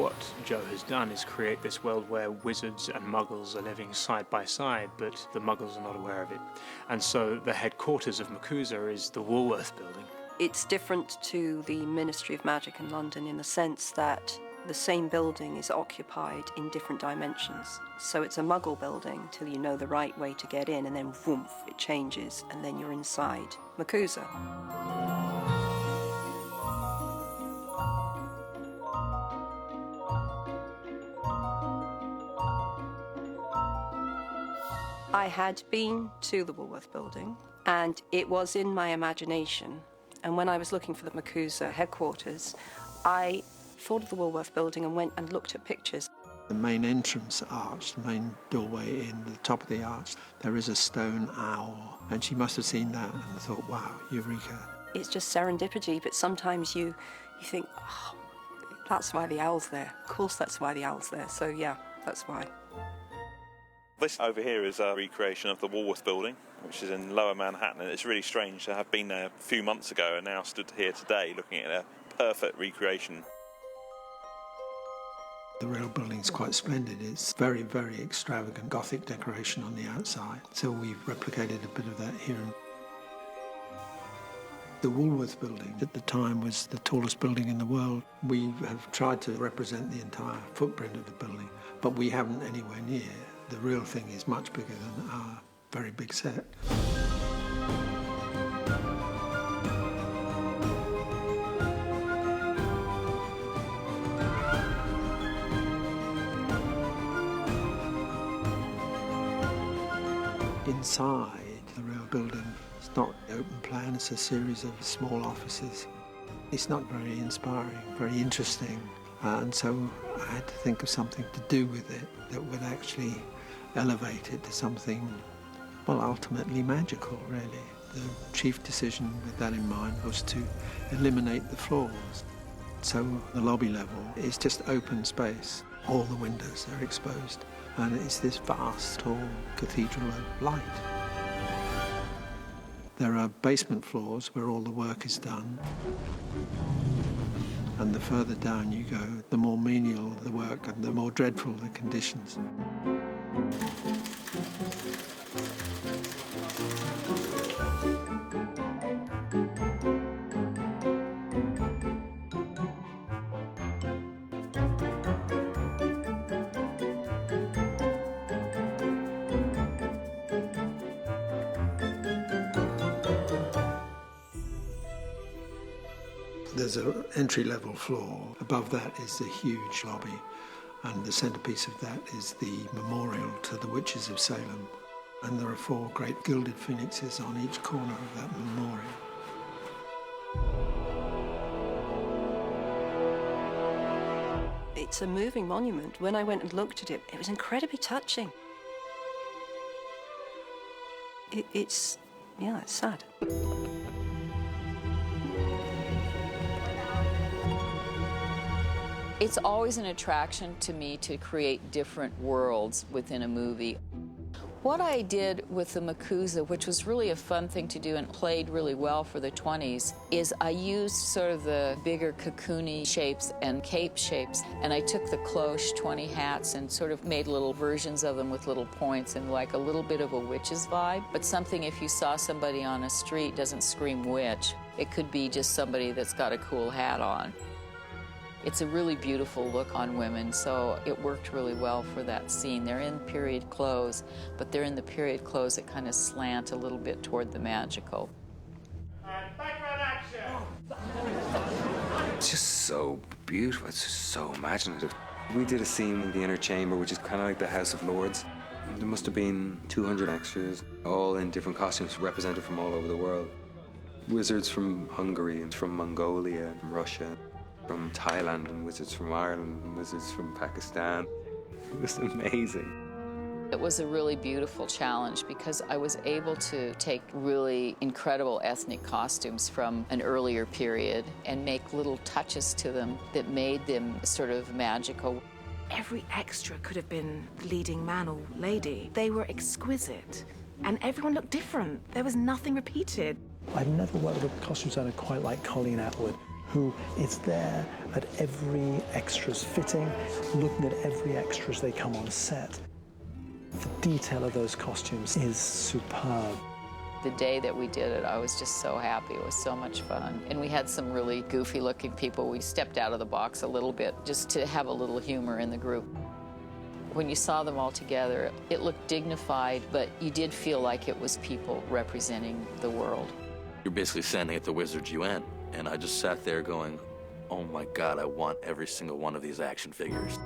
What Joe has done is create this world where wizards and muggles are living side by side, but the muggles are not aware of it. And so the headquarters of Macusa is the Woolworth Building. It's different to the Ministry of Magic in London in the sense that the same building is occupied in different dimensions. So it's a muggle building till you know the right way to get in, and then whoomph, it changes, and then you're inside Macusa. I had been to the Woolworth Building, and it was in my imagination. And when I was looking for the Macusa headquarters, I thought of the Woolworth Building and went and looked at pictures. The main entrance arch, the main doorway in the top of the arch, there is a stone owl, and she must have seen that and thought, wow, eureka. It's just serendipity, but sometimes you think, oh, that's why the owl's there. Of course that's why the owl's there, so yeah, that's why. This over here is a recreation of the Woolworth Building, which is in Lower Manhattan, and it's really strange to have been there a few months ago and now stood here today looking at a perfect recreation. The real building's quite splendid. It's very, very extravagant Gothic decoration on the outside, so we've replicated a bit of that here. The Woolworth Building at the time was the tallest building in the world. We have tried to represent the entire footprint of the building, but we haven't anywhere near. The real thing is much bigger than our very big set. Inside the real building, it's not an open plan, it's a series of small offices. It's not very inspiring, very interesting, and so I had to think of something to do with it that would actually elevate it to something, well, ultimately magical, really. The chief decision with that in mind was to eliminate the floors. So the lobby level is just open space. All the windows are exposed, and it's this vast, tall cathedral of light. There are basement floors where all the work is done. And the further down you go, the more menial the work and the more dreadful the conditions. There's an entry-level floor. Above that is the huge lobby, and the centrepiece of that is the memorial to the witches of Salem. And there are 4 great gilded phoenixes on each corner of that memorial. It's a moving monument. When I went and looked at it, it was incredibly touching. It's sad. It's always an attraction to me to create different worlds within a movie. What I did with the Macusa, which was really a fun thing to do and played really well for the 20s, is I used sort of the bigger cocoony shapes and cape shapes, and I took the cloche 20 hats and sort of made little versions of them with little points and like a little bit of a witch's vibe, but something if you saw somebody on a street doesn't scream witch. It could be just somebody that's got a cool hat on. It's a really beautiful look on women, so it worked really well for that scene. They're in period clothes, but they're in the period clothes that kind of slant a little bit toward the magical. And background action! It's just so beautiful, it's just so imaginative. We did a scene in the inner chamber, which is kind of like the House of Lords. There must have been 200 extras, all in different costumes, represented from all over the world. Wizards from Hungary and from Mongolia, from Russia, from Thailand, and wizards from Ireland, and wizards from Pakistan. It was amazing. It was a really beautiful challenge because I was able to take really incredible ethnic costumes from an earlier period and make little touches to them that made them sort of magical. Every extra could have been leading man or lady. They were exquisite, and everyone looked different. There was nothing repeated. I've never worked with a costume designer quite like Colleen Atwood. who is there at every extra's fitting, looking at every extra as they come on set. The detail of those costumes is superb. The day that we did it, I was just so happy. It was so much fun. And we had some really goofy-looking people. We stepped out of the box a little bit just to have a little humor in the group. When you saw them all together, it looked dignified, but you did feel like it was people representing the world. You're basically standing at the Wizard's UN, and I just sat there going, oh my God, I want every single one of these action figures.